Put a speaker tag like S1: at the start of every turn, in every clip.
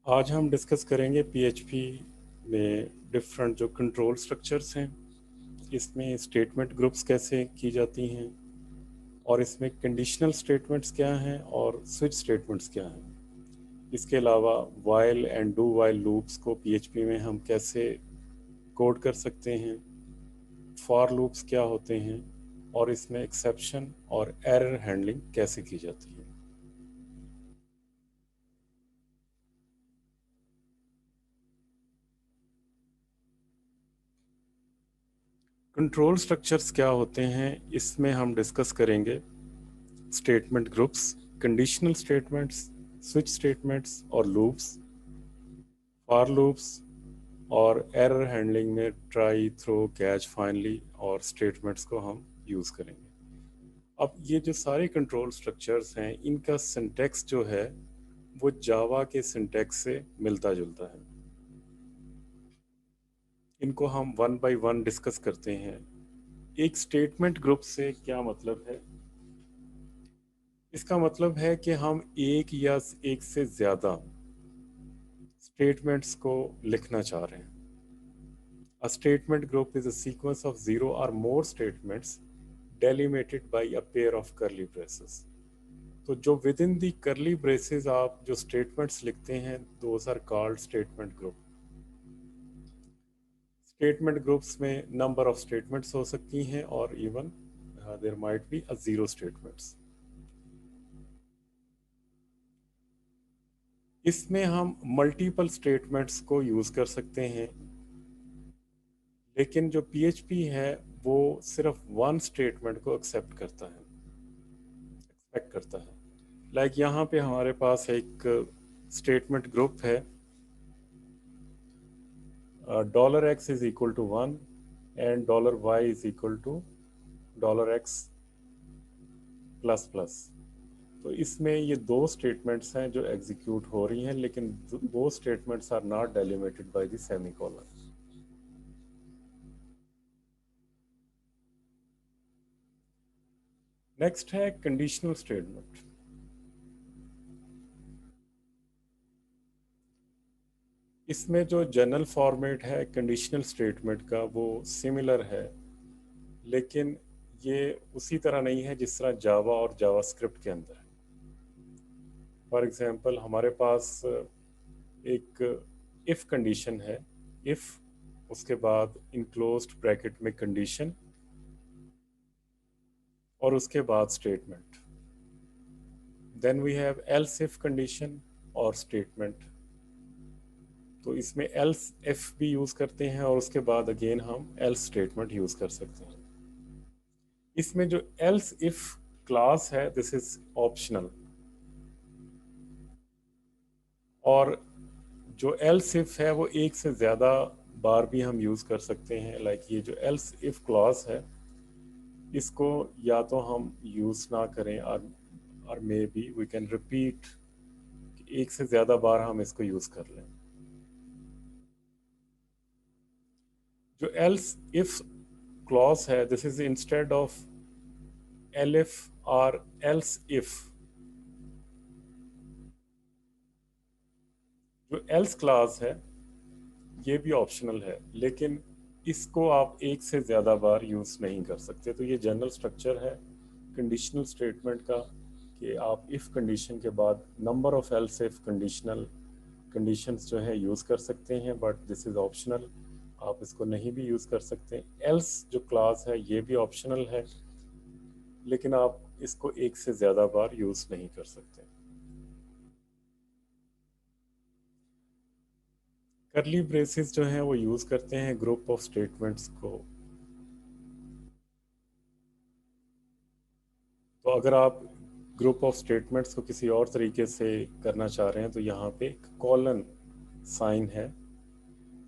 S1: आज हम डिस्कस करेंगे पीएचपी में डिफरेंट जो कंट्रोल स्ट्रक्चर्स हैं, इसमें स्टेटमेंट ग्रुप्स कैसे की जाती हैं और इसमें कंडीशनल स्टेटमेंट्स क्या हैं और स्विच स्टेटमेंट्स क्या हैं। इसके अलावा while and do while loops को पीएचपी में हम कैसे कोड कर सकते हैं, फॉर लूप्स क्या होते हैं और इसमें एक्सेप्शन और एरर हैंडलिंग कैसे की जाती है। कंट्रोल स्ट्रक्चर्स क्या होते हैं, इसमें हम डिस्कस करेंगे statement groups, conditional statements, switch statements और लूप्स, फॉर लूप्स और एरर हैंडलिंग में ट्राई, थ्रो, कैच, फाइनली और स्टेटमेंट्स को हम यूज़ करेंगे। अब ये जो सारे कंट्रोल स्ट्रक्चर्स हैं, इनका सिंटैक्स जो है वो जावा के सिंटैक्स से मिलता जुलता है। इनको हम वन बाय वन डिस्कस करते हैं। एक स्टेटमेंट ग्रुप से क्या मतलब है? इसका मतलब है कि हम एक या एक से ज़्यादा स्टेटमेंट्स को लिखना चाह रहे हैं। A statement group is a sequence of zero or more statements delimited by a pair of curly braces. तो जो विद इन दी करली ब्रेसेस आप जो स्टेटमेंट्स लिखते हैं, those are called statement group. Statement groups में नंबर ऑफ स्टेटमेंट्स हो सकती हैं और even there might be a zero statements. इसमें हम मल्टीपल स्टेटमेंट्स को यूज़ कर सकते हैं, लेकिन जो पीएचपी है वो सिर्फ वन स्टेटमेंट को एक्सपेक्ट करता है। लाइक यहाँ पे हमारे पास एक स्टेटमेंट ग्रुप है, $x is equal to 1 and $y is equal to $x plus plus. तो इसमें ये दो स्टेटमेंट्स हैं जो एग्जीक्यूट हो रही हैं, लेकिन वो statements are not delimited by the semicolon. Next है कंडीशनल स्टेटमेंट। इसमें जो जनरल फॉर्मेट है कंडीशनल स्टेटमेंट का वो सिमिलर है, लेकिन ये उसी तरह नहीं है जिस तरह जावा और जावास्क्रिप्ट के अंदर है। फॉर एग्जांपल हमारे पास एक इफ कंडीशन है, इफ उसके बाद इनक्लोज्ड ब्रैकेट में कंडीशन और उसके बाद statement, then we have else if condition और स्टेटमेंट। तो इसमें एल्स इफ भी यूज करते हैं और उसके बाद अगेन हम एल्स स्टेटमेंट यूज कर सकते हैं। इसमें जो एल्स इफ क्लास है दिस इज ऑप्शनल, और जो एल्स इफ है वो एक से ज़्यादा बार भी हम यूज़ कर सकते हैं। लाइक ये जो एल्स इफ क्लॉज है, इसको या तो हम यूज़ ना करें और maybe we can repeat, एक से ज़्यादा बार हम इसको यूज़ कर लें। जो एल्स इफ क्लॉज है this is instead of elif और एल्स इफ। जो एल्स क्लॉज है ये भी ऑप्शनल है, लेकिन इसको आप एक से ज़्यादा बार यूज़ नहीं कर सकते। तो ये जनरल स्ट्रक्चर है कंडीशनल स्टेटमेंट का कि आप इफ़ कंडीशन के बाद number of else if conditional conditions जो है यूज़ कर सकते हैं, बट दिस इज़ ऑप्शनल। आप इसको नहीं भी यूज़ कर सकते। एल्स जो क्लास है ये भी ऑप्शनल है, लेकिन आप इसको एक से ज़्यादा बार यूज़ नहीं कर सकते। करली ब्रेसेस जो हैं वो यूज़ करते हैं ग्रुप ऑफ स्टेटमेंट्स को। तो अगर आप ग्रुप ऑफ स्टेटमेंट्स को किसी और तरीके से करना चाह रहे हैं तो यहाँ पे एक कॉलन साइन है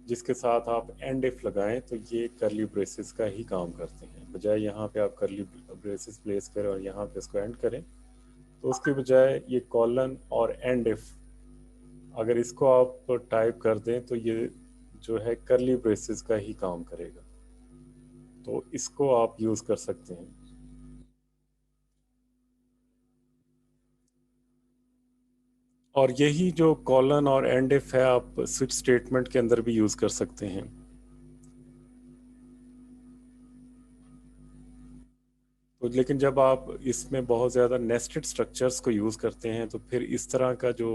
S1: जिसके साथ आप एंड इफ लगाएं तो ये करली ब्रेसेस का ही काम करते हैं। बजाय यहाँ पे आप करली ब्रेसेस प्लेस करें और यहाँ पे इसको एंड करें, तो उसके बजाय ये कॉलन और एंड इफ अगर इसको आप टाइप कर दें तो ये जो है करली ब्रेसेस का ही काम करेगा। तो इसको आप यूज़ कर सकते हैं। और यही जो कॉलन और एंड इफ है आप स्विच स्टेटमेंट के अंदर भी यूज कर सकते हैं। तो लेकिन जब आप इसमें बहुत ज़्यादा नेस्टेड स्ट्रक्चर्स को यूज़ करते हैं तो फिर इस तरह का जो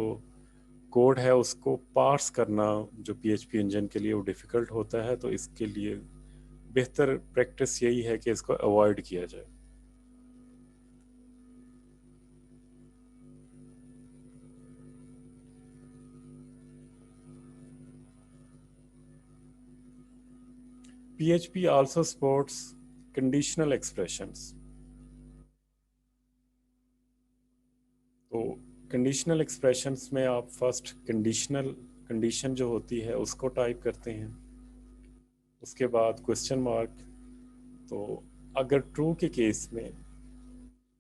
S1: कोड है उसको पार्स करना जो पीएचपी इंजन के लिए वो डिफ़िकल्ट होता है, तो इसके लिए बेहतर प्रैक्टिस यही है कि इसको अवॉइड किया जाए। PHP also supports conditional expressions। तो कंडीशनल एक्सप्रेशंस में आप फर्स्ट कंडीशन जो होती है उसको टाइप करते हैं, उसके बाद क्वेश्चन मार्क। तो अगर ट्रू के केस में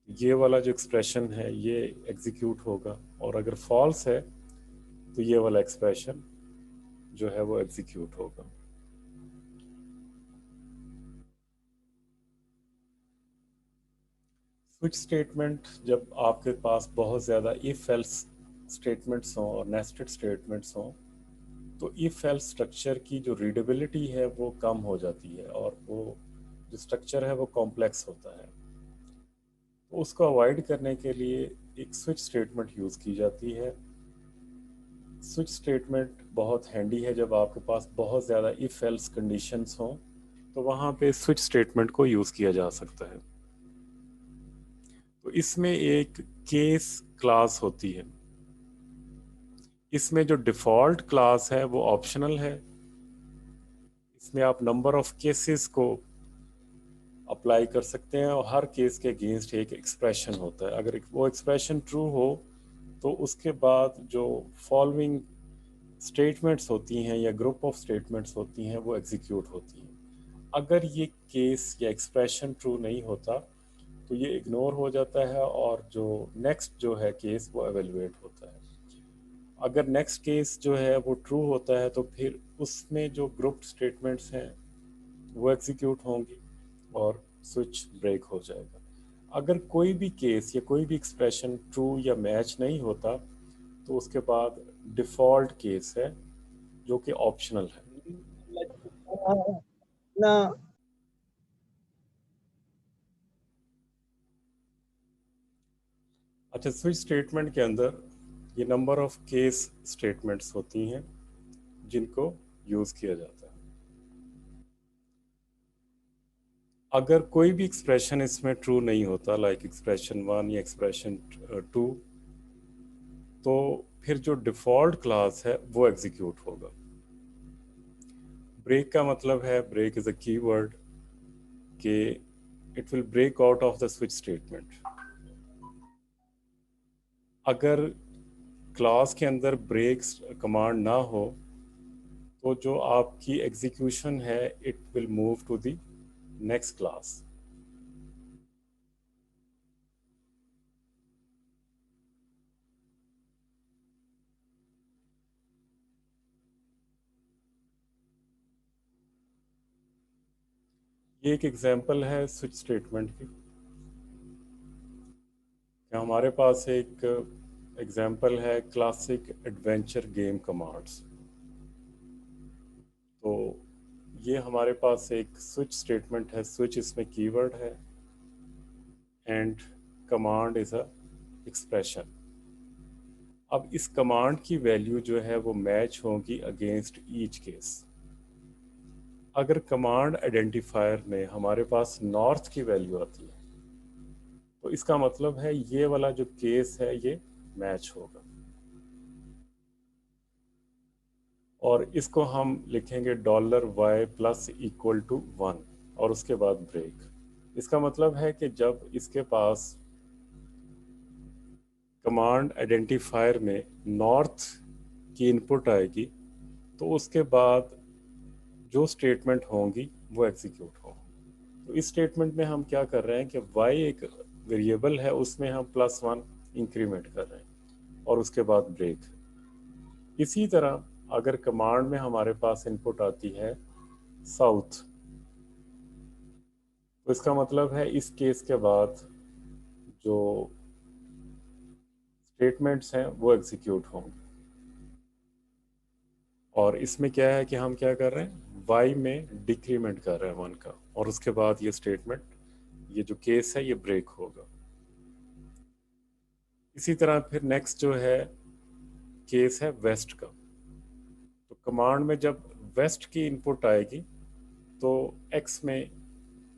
S1: ये वाला जो एक्सप्रेशन है ये एग्जीक्यूट होगा, और अगर फॉल्स है तो ये वाला एक्सप्रेशन जो है वो एग्जीक्यूट होगा। स्विच स्टेटमेंट जब आपके पास बहुत ज़्यादा इफ एल्स स्टेटमेंट्स हों और नेस्टेड स्टेटमेंट्स हों तो इफ एल्स स्ट्रक्चर की जो रीडेबिलिटी है वो कम हो जाती है और वो जो स्ट्रक्चर है वो कॉम्प्लेक्स होता है। तो उसको अवॉइड करने के लिए एक स्विच स्टेटमेंट यूज़ की जाती है। स्विच स्टेटमेंट बहुत हैंडी है जब आपके पास बहुत ज़्यादा इफ एल्स कंडीशंस हों, तो वहाँ पे स्विच स्टेटमेंट को यूज़ किया जा सकता है। तो इसमें एक केस क्लास होती है। इसमें जो डिफ़ॉल्ट क्लास है वो ऑप्शनल है। इसमें आप नंबर ऑफ केसेस को अप्लाई कर सकते हैं और हर केस के अगेंस्ट एक एक्सप्रेशन होता है। अगर वो एक्सप्रेशन ट्रू हो तो उसके बाद जो फॉलोइंग स्टेटमेंट्स होती हैं या ग्रुप ऑफ स्टेटमेंट्स होती हैं वो एग्जीक्यूट होती हैं। अगर ये केस या एक्सप्रेशन ट्रू नहीं होता तो ये इग्नोर हो जाता है और जो नेक्स्ट जो है केस वो एवेलुएट होता है। अगर नेक्स्ट केस जो है वो ट्रू होता है तो फिर उसमें जो ग्रुप स्टेटमेंट्स हैं वो एग्जीक्यूट होंगी और स्विच ब्रेक हो जाएगा। अगर कोई भी केस या कोई भी एक्सप्रेशन ट्रू या मैच नहीं होता तो उसके बाद डिफ़ॉल्ट केस है जो कि ऑप्शनल है।
S2: ना
S1: अच्छा, स्विच स्टेटमेंट के अंदर ये नंबर ऑफ केस स्टेटमेंट्स होती हैं जिनको यूज़ किया जाता है। अगर कोई भी एक्सप्रेशन इसमें ट्रू नहीं होता, लाइक एक्सप्रेशन 1 या एक्सप्रेशन 2, तो फिर जो डिफ़ॉल्ट क्लास है वो एग्जीक्यूट होगा। ब्रेक का मतलब है, ब्रेक इज़ अ कीवर्ड कि it will break out of the switch statement. अगर क्लास के अंदर ब्रेक कमांड ना हो तो जो आपकी एग्जीक्यूशन है it will move to the next class. ये एक एग्जांपल है स्विच स्टेटमेंट की। हमारे पास एक एग्जांपल है क्लासिक एडवेंचर गेम कमांड्स। तो ये हमारे पास एक स्विच स्टेटमेंट है। स्विच इसमें कीवर्ड है and command is a expression. अब इस कमांड की वैल्यू जो है वो मैच होगी अगेंस्ट ईच केस। अगर कमांड आइडेंटिफायर में हमारे पास नॉर्थ की वैल्यू आती है तो इसका मतलब है ये वाला जो केस है ये मैच होगा, और इसको हम लिखेंगे $y प्लस इक्वल टू 1 और उसके बाद ब्रेक। इसका मतलब है कि जब इसके पास कमांड आइडेंटिफायर में नॉर्थ की इनपुट आएगी तो उसके बाद जो स्टेटमेंट होंगी वो एग्जीक्यूट होंगी। तो इस स्टेटमेंट में हम क्या कर रहे हैं कि y एक वेरिएबल है उसमें हम +1 इंक्रीमेंट कर रहे हैं और उसके बाद ब्रेक। इसी तरह अगर कमांड में हमारे पास इनपुट आती है साउथ तो इसका मतलब है इस केस के बाद जो स्टेटमेंट्स हैं वो एग्जीक्यूट होंगे। और इसमें क्या है कि हम क्या कर रहे हैं, y में डिक्रीमेंट कर रहे हैं 1 का, और उसके बाद ये स्टेटमेंट, ये जो केस है ये ब्रेक होगा। इसी तरह फिर नेक्स्ट जो है केस है वेस्ट का। तो कमांड में जब वेस्ट की इनपुट आएगी तो x में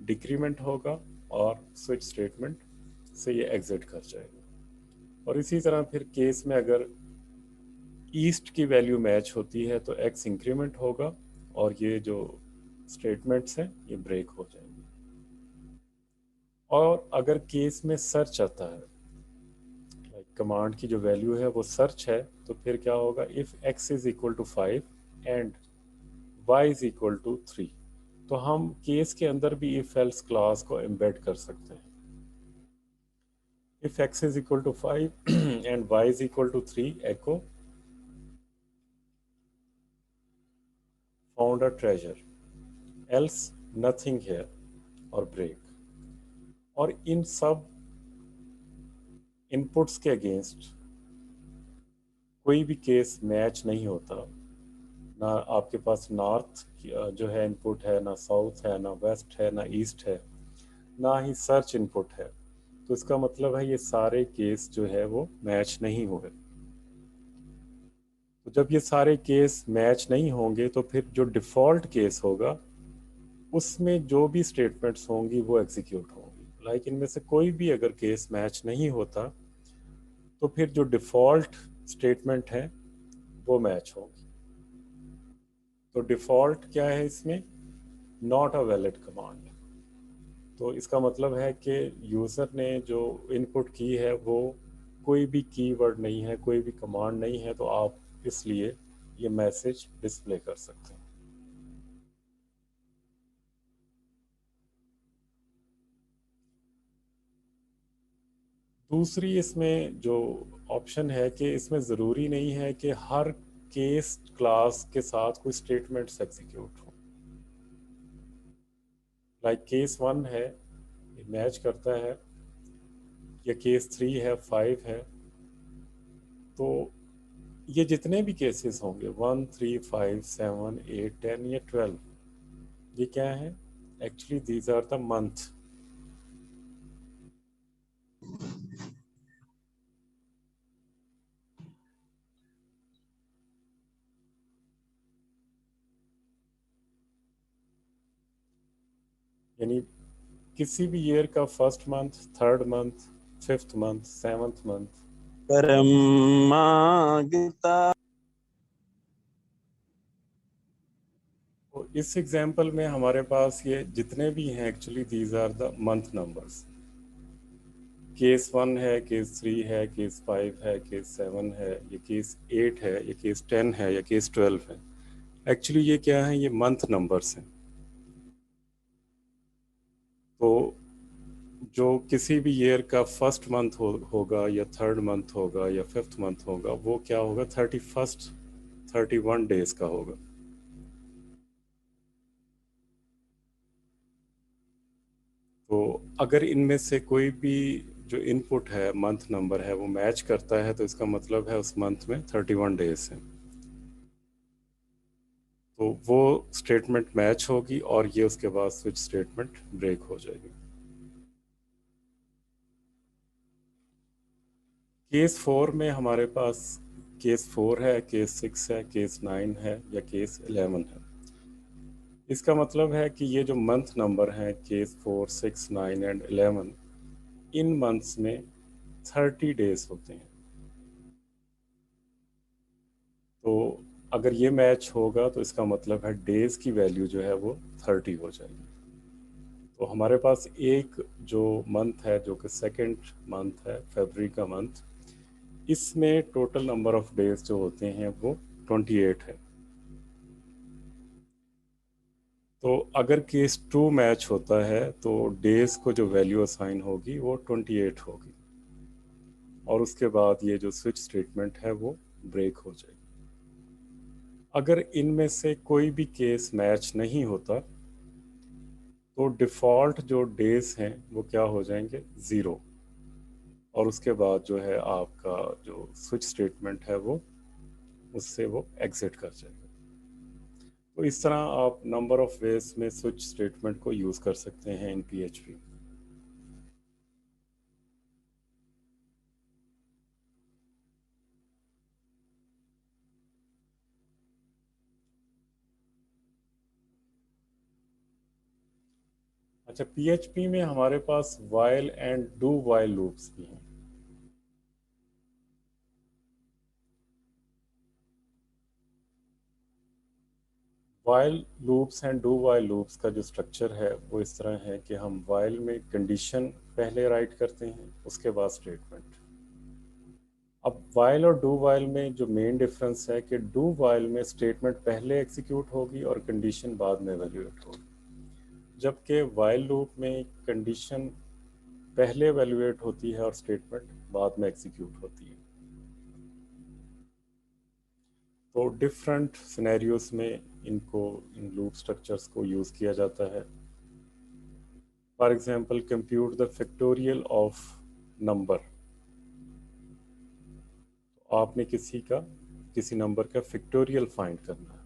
S1: डिक्रीमेंट होगा और स्विच स्टेटमेंट से ये एग्जिट कर जाएगा। और इसी तरह फिर केस में अगर ईस्ट की वैल्यू मैच होती है तो x इंक्रीमेंट होगा और ये जो स्टेटमेंट्स हैं ये ब्रेक हो जाएंगे। और अगर केस में सर्च आता है, कमांड की जो वैल्यू है वो सर्च है, तो फिर क्या होगा, if x is equal to 5 and y is equal to 3, तो हम केस के अंदर भी इफ एल्स क्लास को एम्बेड कर सकते हैं। If x is equal to 5 and y is equal to 3, echo found a treasure, else nothing here, और ब्रेक। और इन सब इनपुट्स के अगेंस्ट कोई भी केस मैच नहीं होता। ना आपके पास नॉर्थ जो है इनपुट है, ना साउथ है, ना वेस्ट है, ना ईस्ट है, ना ही सर्च इनपुट है। तो इसका मतलब है ये सारे केस जो है वो मैच नहीं हुए। तो जब ये सारे केस मैच नहीं होंगे तो फिर जो डिफ़ॉल्ट केस होगा उसमें जो भी स्टेटमेंट्स होंगी वो एग्जीक्यूट होंगी। लाइक इनमें से कोई भी अगर केस मैच नहीं होता तो फिर जो डिफ़ॉल्ट स्टेटमेंट है वो मैच होगी। तो डिफ़ॉल्ट क्या है इसमें, नॉट अ वैलिड कमांड। तो इसका मतलब है कि यूज़र ने जो इनपुट की है वो कोई भी कीवर्ड नहीं है, कोई भी कमांड नहीं है, तो आप इसलिए ये मैसेज डिस्प्ले कर सकते हैं। दूसरी इसमें जो ऑप्शन है कि इसमें ज़रूरी नहीं है कि हर केस क्लास के साथ कोई स्टेटमेंट्स एग्जीक्यूट हो। लाइक केस 1 है, ये मैच करता है, या केस 3 है, 5 है, तो ये जितने भी केसेस होंगे 1, 3, 5, 7, 8, 10 या 12, ये क्या है, actually these are the month. यानी किसी भी ईयर का first month, third month, fifth month, seventh month.
S2: Brahma Gita.
S1: तो इस एग्जाम्पल में हमारे पास ये जितने भी हैं actually these are the month numbers. Case 1 है, केस 3 है, केस 5 है, केस 7 है, ये केस 8 है, ये केस 10 है, या केस 12 है। एक्चुअली ये क्या है, ये मंथ नंबर्स हैं। तो जो किसी भी ईयर का फर्स्ट मंथ होगा या थर्ड मंथ होगा या फिफ्थ मंथ होगा, वो क्या होगा, 31st 31 डेज का होगा। तो अगर इनमें से कोई भी जो इनपुट है मंथ नंबर है वो मैच करता है तो इसका मतलब है उस मंथ में 31 डेज हैं। तो वो स्टेटमेंट मैच होगी और ये उसके बाद स्विच स्टेटमेंट ब्रेक हो जाएगी। केस 4 में हमारे पास केस 4 है, केस 6 है, केस 9 है, या केस 11 है। इसका मतलब है कि ये जो मंथ नंबर हैं केस 4, 6, 9 एंड 11, इन मंथ्स में 30 डेज होते हैं। तो अगर ये मैच होगा तो इसका मतलब है डेज की वैल्यू जो है वो 30 हो जाएगी। तो हमारे पास एक जो मंथ है जो कि सेकंड मंथ है, फरवरी का मंथ, इसमें टोटल नंबर ऑफ डेज जो होते हैं वो 28 है। तो अगर केस 2 मैच होता है तो डेज को जो वैल्यू असाइन होगी वो 28 होगी, और उसके बाद ये जो स्विच स्टेटमेंट है वो ब्रेक हो जाएगी। अगर इनमें से कोई भी केस मैच नहीं होता तो डिफ़ॉल्ट जो डेज हैं वो क्या हो जाएंगे, ज़ीरो, और उसके बाद जो है आपका जो स्विच स्टेटमेंट है वो उससे वो एग्जिट कर जाएगा। तो इस तरह आप नंबर ऑफ वेज में स्विच स्टेटमेंट को यूज़ कर सकते हैं इन PHP। अच्छा, PHP में हमारे पास while and do while loops भी हैं। While loops and do while loops का जो स्ट्रक्चर है वो इस तरह है कि हम वाइल में कंडीशन पहले राइट करते हैं, उसके बाद स्टेटमेंट। अब वाइल और डू वाइल में जो मेन डिफरेंस है कि डू वाइल में स्टेटमेंट पहले एग्जीक्यूट होगी और कंडीशन बाद में एवेल्यूएट होगी, जबकि वाइल लूप में कंडीशन पहले एवेल्यूएट होती है और स्टेटमेंट बाद में एग्जीक्यूट होती है। तो डिफरेंट सिनेरियोज में इन लूप स्ट्रक्चर्स को यूज़ किया जाता है। For example, compute the factorial of number. तो आपने किसी नंबर का फैक्टोरियल फाइंड करना है।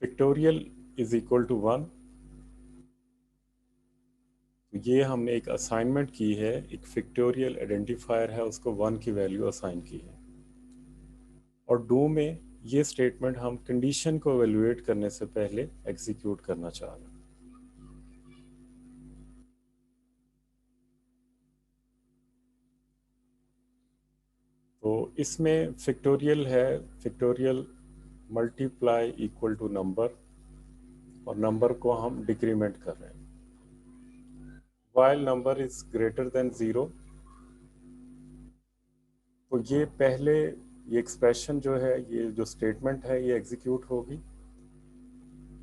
S1: Factorial is equal to 1। तो ये हमने एक असाइनमेंट की है, एक फैक्टोरियल आइडेंटिफायर है, उसको 1 की वैल्यू असाइन की है। और डू में ये स्टेटमेंट हम कंडीशन को एवेल्युएट करने से पहले एग्जीक्यूट करना चाह रहे हैं। तो इसमें फैक्टोरियल है, factorial multiply equal to number, और नंबर को हम डिक्रीमेंट कर रहे हैं। While number is greater than 0, तो ये पहले ये एक्सप्रेशन जो है, ये जो स्टेटमेंट है ये एग्जीक्यूट होगी,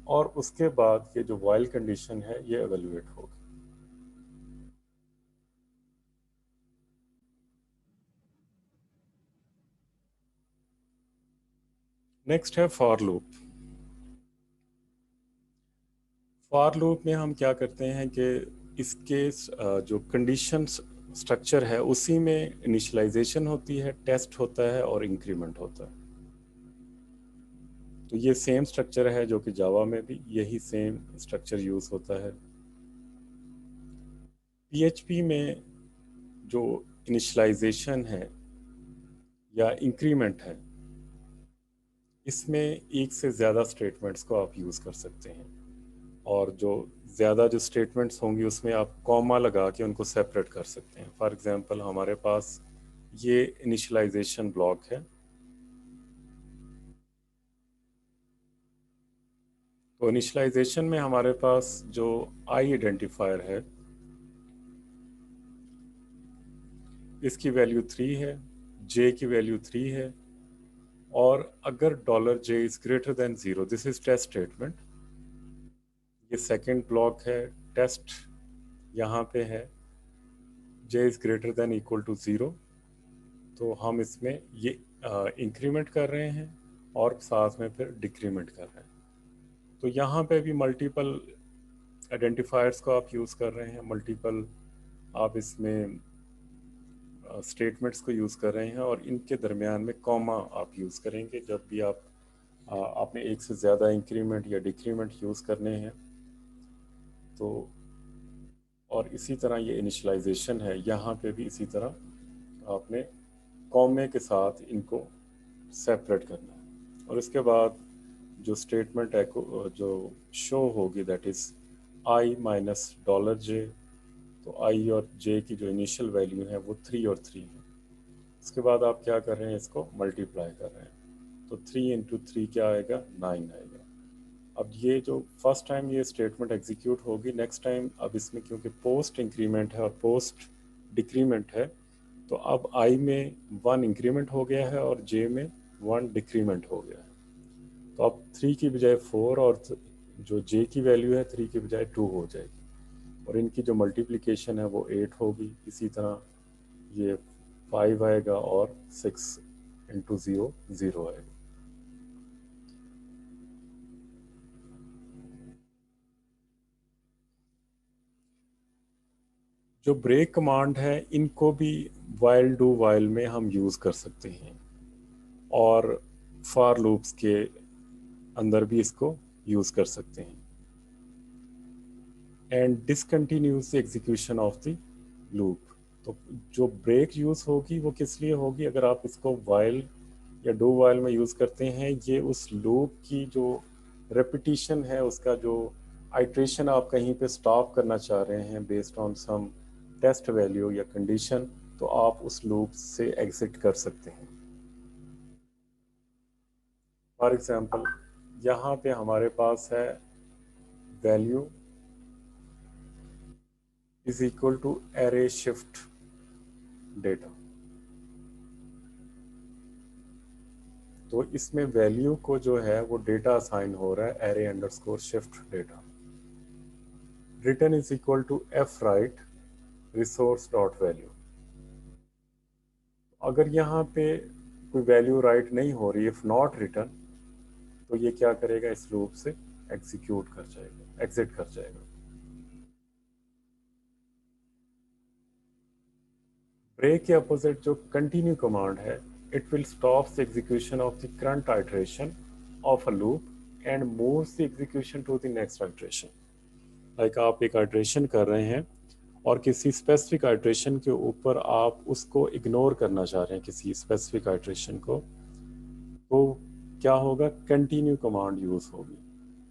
S1: और उसके बाद ये जो वाइल कंडीशन है ये एवेल्युएट होगी। नेक्स्ट है फॉर लूप। फॉर लूप में हम क्या करते हैं कि इसके जो कंडीशन स्ट्रक्चर है उसी में इनिशियलाइजेशन होती है, टेस्ट होता है और इंक्रीमेंट होता है। तो ये सेम स्ट्रक्चर है जो कि जावा में भी यही सेम स्ट्रक्चर यूज़ होता है। PHP में जो इनिशियलाइजेशन है या इंक्रीमेंट है, इसमें एक से ज़्यादा स्टेटमेंट्स को आप यूज़ कर सकते हैं, और जो ज़्यादा जो स्टेटमेंट्स होंगी उसमें आप कॉमा लगा के उनको सेपरेट कर सकते हैं। फॉर एग्जांपल, हमारे पास ये इनिशियलाइजेशन ब्लॉक है, तो इनिशियलाइजेशन में हमारे पास जो आई आइडेंटिफायर है इसकी वैल्यू 3 है, जे की वैल्यू 3 है, और अगर $J is greater than 0, this is test statement. ये सेकंड ब्लॉक है, टेस्ट यहाँ पे है, J is greater than equal to 0, तो हम इसमें ये इंक्रीमेंट कर रहे हैं और साथ में फिर डिक्रीमेंट कर रहे हैं। तो यहाँ पे भी मल्टीपल आइडेंटिफायर्स को आप यूज़ कर रहे हैं, मल्टीपल आप इसमें स्टेटमेंट्स को यूज़ कर रहे हैं, और इनके दरमियान में कॉमा आप यूज़ करेंगे जब भी आपने एक से ज़्यादा इंक्रीमेंट या डिक्रीमेंट यूज़ करने हैं। तो और इसी तरह ये इनिशियलाइजेशन है, यहाँ पे भी इसी तरह आपने कॉमे के साथ इनको सेपरेट करना है। और इसके बाद जो स्टेटमेंट है जो शो होगी, that is I minus $J। तो आई और जे की जो इनिशियल वैल्यू है वो 3 और 3 है। उसके बाद आप क्या कर रहे हैं, इसको मल्टीप्लाई कर रहे हैं, तो 3 इंटू 3 क्या आएगा, 9 आएगा। अब ये जो फर्स्ट टाइम ये स्टेटमेंट एग्जीक्यूट होगी, नेक्स्ट टाइम अब इसमें क्योंकि पोस्ट इंक्रीमेंट है और पोस्ट डिक्रीमेंट है, तो अब आई में 1 इंक्रीमेंट हो गया है और जे में 1 डिक्रीमेंट हो गया है। तो अब 3 की बजाय 4, और जो जे की वैल्यू है 3 की बजाय 2 हो जाएगी, और इनकी जो मल्टीप्लिकेशन है वो 8 होगी। इसी तरह ये 5 आएगा और 6 इंटू 0 0 आएगा। जो ब्रेक कमांड है इनको भी वाइल डू वाइल में हम यूज़ कर सकते हैं और फॉर लूप्स के अंदर भी इसको यूज़ कर सकते हैं। And discontinuous execution of the loop, तो जो ब्रेक यूज़ होगी वो किस लिए होगी, अगर आप इसको वाइल या डू वाइल में यूज़ करते हैं, ये उस लूप की जो रेपिटिशन है, उसका जो आइट्रेशन आप कहीं पे स्टॉप करना चाह रहे हैं based on some test value या कंडीशन, तो आप उस लूप से एग्जिट कर सकते हैं। फॉर एग्जांपल यहाँ पे हमारे पास है value is equal to array shift data, तो इसमें वैल्यू को जो है वो डेटा असाइन हो रहा है array underscore shift data. Return is equal to F write resource dot value. अगर यहाँ पे कोई वैल्यू राइट नहीं हो रही, इफ नॉट रिटर्न, तो ये क्या करेगा, इस लूप से एग्जीक्यूट कर जाएगा, एग्जिट कर जाएगा। ब्रेक के अपोजिट जो कंटिन्यू कमांड है, it will stop the execution of the current iteration of a loop and moves the execution to the next iteration. Like आप एक आइट्रेशन कर रहे हैं और किसी स्पेसिफिक आइट्रेशन के ऊपर आप उसको इग्नोर करना चाह रहे हैं, किसी स्पेसिफिक आइट्रेशन को, तो क्या होगा, कंटिन्यू कमांड यूज़ होगी।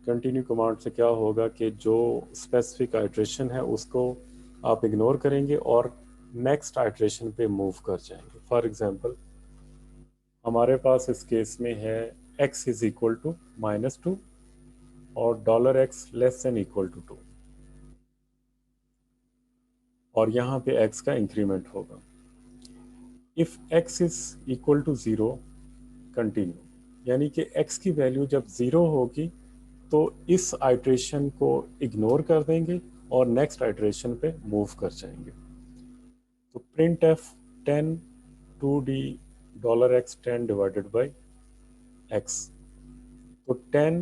S1: कंटिन्यू कमांड से क्या होगा कि जो स्पेसिफिक आइट्रेशन है उसको आप इग्नोर करेंगे और नेक्स्ट आइट्रेशन पे मूव कर जाएंगे। फॉर एग्जांपल हमारे पास इस केस में है x इज इक्वल टू -2 और $x less than equal to 2, और यहाँ पे x का इंक्रीमेंट होगा। If x is equal to 0 continue, यानी कि x की वैल्यू जब 0 होगी तो इस आइट्रेशन को इग्नोर कर देंगे और नेक्स्ट आइट्रेशन पे मूव कर जाएंगे। तो print F 10 2d $x 10 divided by x, तो 10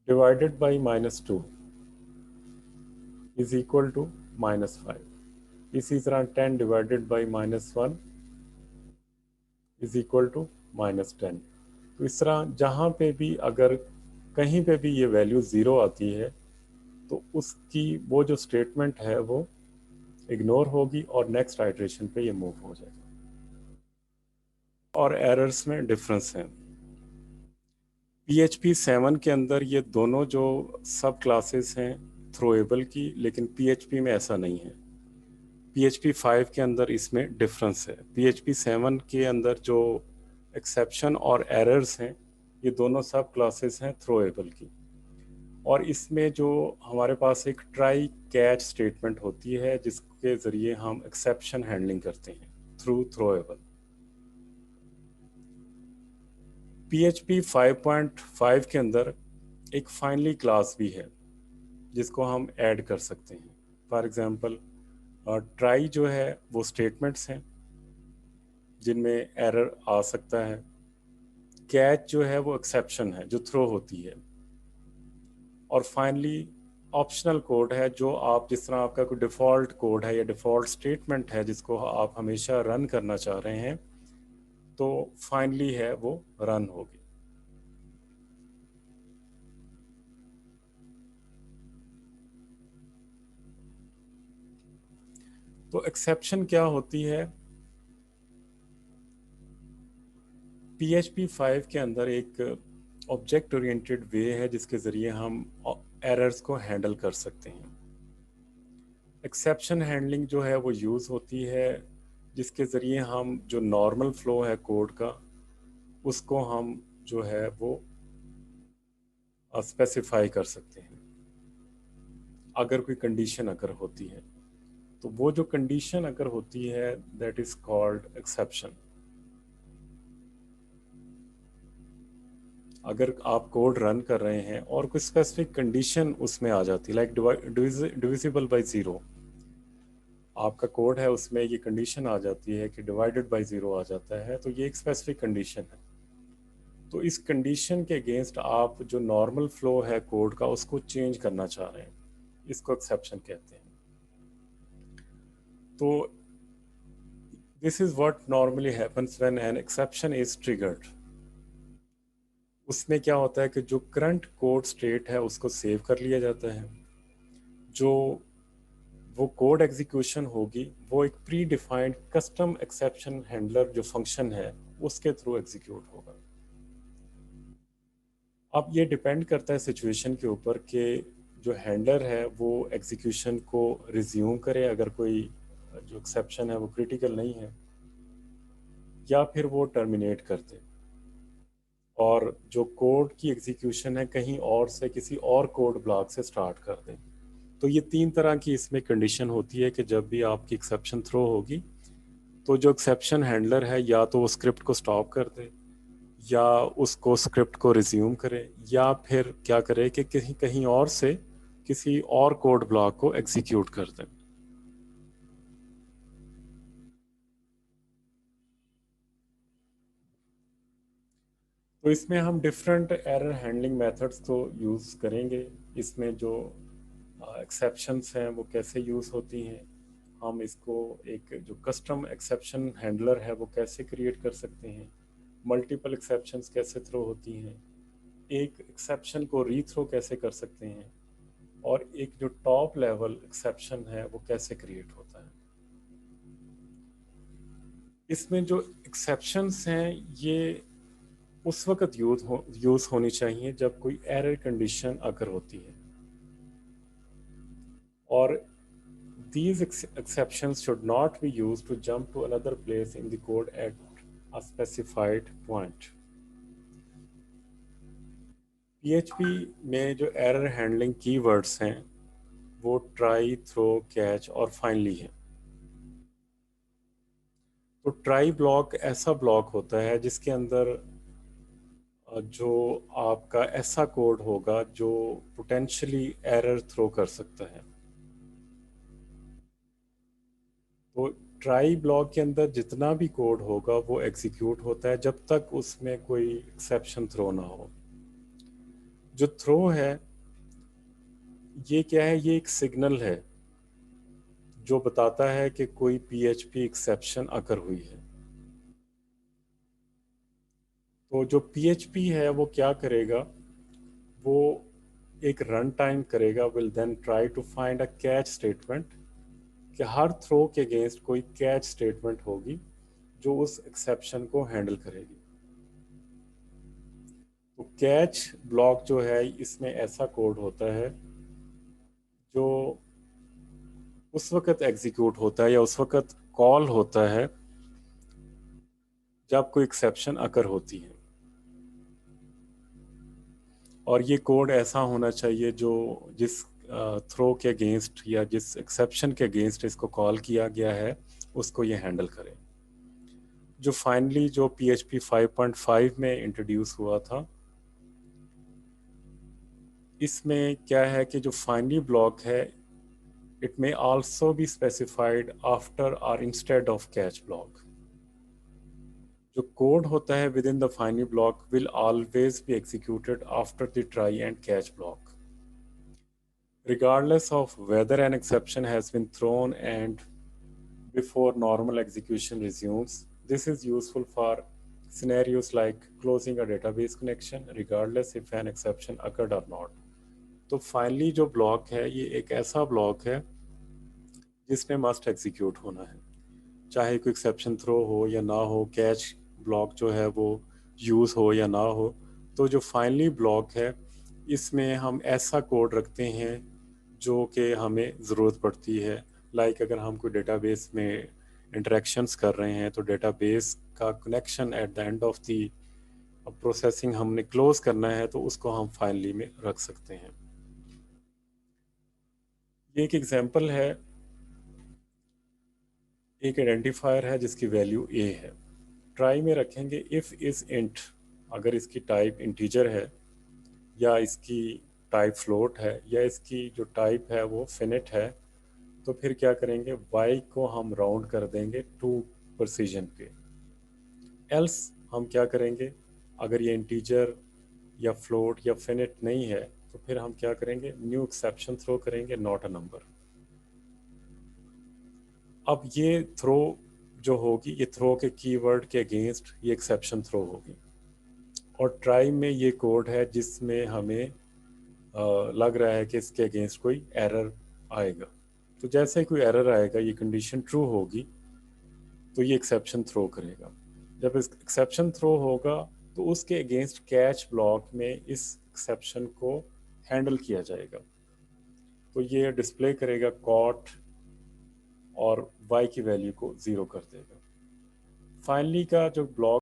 S1: divided by -2 is equal to -5। इसी तरह 10 divided by -1 is equal to -10। तो इस तरह जहाँ पे भी अगर कहीं पे भी ये वैल्यू 0 आती है तो उसकी वो जो स्टेटमेंट है वो इग्नोर होगी और नेक्स्ट आइट्रेशन पे ये मूव हो जाएगा। और एरर्स में डिफरेंस है। PHP 7 के अंदर ये दोनों जो सब क्लासेस हैं थ्रोएबल की, लेकिन PHP में ऐसा नहीं है। PHP 5 के अंदर इसमें डिफरेंस है। PHP 7 के अंदर जो एक्सेप्शन और एरर्स हैं ये दोनों सब क्लासेस हैं थ्रोएबल की, और इसमें जो हमारे पास एक ट्राई कैच स्टेटमेंट होती है जिसके ज़रिए हम एक्सेप्शन हैंडलिंग करते हैं थ्रू थ्रोएबल। PHP 5.5 के अंदर एक फाइनली क्लास भी है जिसको हम ऐड कर सकते हैं। फॉर एग्जांपल ट्राई जो है वो स्टेटमेंट्स हैं जिनमें एरर आ सकता है। कैच जो है वो एक्सेप्शन है जो थ्रो होती है। और फाइनली ऑप्शनल कोड है, जो आप जिस तरह आपका कोई डिफ़ॉल्ट कोड है या डिफ़ॉल्ट स्टेटमेंट है जिसको आप हमेशा रन करना चाह रहे हैं, तो फाइनली है वो रन होगी। तो एक्सेप्शन क्या होती है, PHP 5 के अंदर एक ऑब्जेक्ट ओरिएंटेड वे है जिसके ज़रिए हम एरर्स को हैंडल कर सकते हैं। एक्सेप्शन हैंडलिंग जो है वो यूज़ होती है जिसके ज़रिए हम जो नॉर्मल फ्लो है कोड का उसको हम जो है वो स्पेसिफाई कर सकते हैं। अगर कोई कंडीशन अगर होती है तो वो जो कंडीशन अगर होती है दैट इज़ कॉल्ड एक्सेप्शन। अगर आप कोड रन कर रहे हैं और कोई स्पेसिफिक कंडीशन उसमें आ जाती है, लाइक डिविजिबल बाई ज़ीरो, आपका कोड है उसमें ये कंडीशन आ जाती है कि डिवाइडेड बाई ज़ीरो आ जाता है, तो ये एक स्पेसिफिक कंडीशन है। तो इस कंडीशन के अगेंस्ट आप जो नॉर्मल फ्लो है कोड का उसको चेंज करना चाह रहे हैं, इसको एक्सेप्शन कहते हैं। तो this is what normally happens when an exception is triggered. उसमें क्या होता है कि जो करंट कोड स्टेट है उसको सेव कर लिया जाता है, जो वो कोड एग्जीक्यूशन होगी वो एक pre defined custom exception handler जो फंक्शन है उसके थ्रू एग्जीक्यूट होगा। अब ये डिपेंड करता है सिचुएशन के ऊपर कि जो हैंडलर है वो एग्जीक्यूशन को रिज्यूम करे अगर कोई जो एक्सेप्शन है वो क्रिटिकल नहीं है, या फिर वो टर्मिनेट कर दे और जो कोड की एग्जीक्यूशन है कहीं और से किसी और कोड ब्लॉक से स्टार्ट कर दे। तो ये तीन तरह की इसमें कंडीशन होती है कि जब भी आपकी एक्सेप्शन थ्रो होगी तो जो एक्सेप्शन हैंडलर है या तो वो स्क्रिप्ट को स्टॉप कर दे, या उसको स्क्रिप्ट को रिज्यूम करे, या फिर क्या करे कि कहीं कहीं और से किसी और कोड ब्लॉक को एग्जीक्यूट कर दे। तो इसमें हम डिफरेंट एरर हैंडलिंग मेथड्स को यूज़ करेंगे। इसमें जो एक्सेप्शंस हैं वो कैसे यूज़ होती हैं, हम इसको एक जो कस्टम एक्सेप्शन हैंडलर है वो कैसे क्रिएट कर सकते हैं, मल्टीपल एक्सेप्शंस कैसे थ्रो होती हैं, एक एक्सेप्शन को रीथ्रो कैसे कर सकते हैं, और एक जो टॉप लेवल एक्सेप्शन है वो कैसे क्रिएट होता है। इसमें जो एक्सेप्शंस हैं ये उस वक्त यूज़ होनी चाहिए जब कोई एरर कंडीशन अगर होती है, और these exceptions should not be used to jump to another place in the code at a specified point. PHP में जो एरर हैंडलिंग कीवर्ड्स हैं वो ट्राई, थ्रो, कैच और फाइनली है। तो ट्राई ब्लॉक ऐसा ब्लॉक होता है जिसके अंदर जो आपका ऐसा कोड होगा जो पोटेंशियली एरर थ्रो कर सकता है। तो ट्राई ब्लॉक के अंदर जितना भी कोड होगा वो एग्जीक्यूट होता है जब तक उसमें कोई एक्सेप्शन थ्रो ना हो। जो थ्रो है ये क्या है, ये एक सिग्नल है जो बताता है कि कोई पीएचपी एक्सेप्शन अकर हुई है। तो जो पीएचपी है वो क्या करेगा, वो एक रन टाइम करेगा, will then try to find a catch statement, कि हर थ्रो के अगेंस्ट कोई कैच स्टेटमेंट होगी जो उस एक्सेप्शन को हैंडल करेगी। तो कैच ब्लॉक जो है इसमें ऐसा कोड होता है जो उस वक्त एग्जीक्यूट होता है या उस वक्त कॉल होता है जब कोई एक्सेप्शन अकर होती है। और ये कोड ऐसा होना चाहिए जो जिस थ्रो के अगेंस्ट या जिस एक्सेप्शन के अगेंस्ट इसको कॉल किया गया है उसको ये हैंडल करे। जो फाइनली जो PHP 5.5 में इंट्रोड्यूस हुआ था, इसमें क्या है कि जो फाइनली ब्लॉक है it may also be specified after और इंस्टेड ऑफ कैच ब्लॉक। जो कोड होता है with in the finally block will always be executed after the try and catch block, regardless of whether an exception has been thrown and before normal execution resumes. This is useful for scenarios like closing a database connection, regardless if an exception occurred or not. तो finally जो block है ये एक ऐसा block है जिसने must execute होना है, चाहे कोई एक्सेप्शन थ्रो हो या ना हो, कैच ब्लॉक जो है वो यूज़ हो या ना हो। तो जो फाइनली ब्लॉक है इसमें हम ऐसा कोड रखते हैं जो कि हमें ज़रूरत पड़ती है। लाइक अगर हम कोई डेटाबेस में इंटरेक्शंस कर रहे हैं तो डेटाबेस का connection at the end of the processing हमने क्लोज करना है तो उसको हम फाइनली में रख सकते हैं। ये एक एग्जांपल है, एक आइडेंटिफायर है जिसकी वैल्यू a है। ट्राई में रखेंगे इफ़ इज़ इंट, अगर इसकी टाइप इंटीजर है या इसकी टाइप फ्लोट है या इसकी जो टाइप है वो फिनिट है, तो फिर क्या करेंगे, y को हम राउंड कर देंगे 2 प्रिसीजन पे। एल्स हम क्या करेंगे, अगर ये इंटीजर या फ्लोट या फिनिट नहीं है तो फिर हम क्या करेंगे, न्यू एक्सेप्शन थ्रो करेंगे, नॉट अ नंबर। अब ये थ्रो जो होगी, ये थ्रो के कीवर्ड के अगेंस्ट ये एक्सेप्शन थ्रो होगी। और ट्राई में ये कोड है जिसमें हमें लग रहा है कि इसके अगेंस्ट कोई एरर आएगा। तो जैसे ही कोई एरर आएगा, ये कंडीशन ट्रू होगी तो ये एक्सेप्शन थ्रो करेगा। जब इस एक्सेप्शन थ्रो होगा तो उसके अगेंस्ट कैच ब्लॉक में इस एक्सेप्शन को हैंडल किया जाएगा। तो ये डिस्प्ले करेगा कॉट और y की वैल्यू को 0 कर देगा। फाइनली का जो ब्लॉक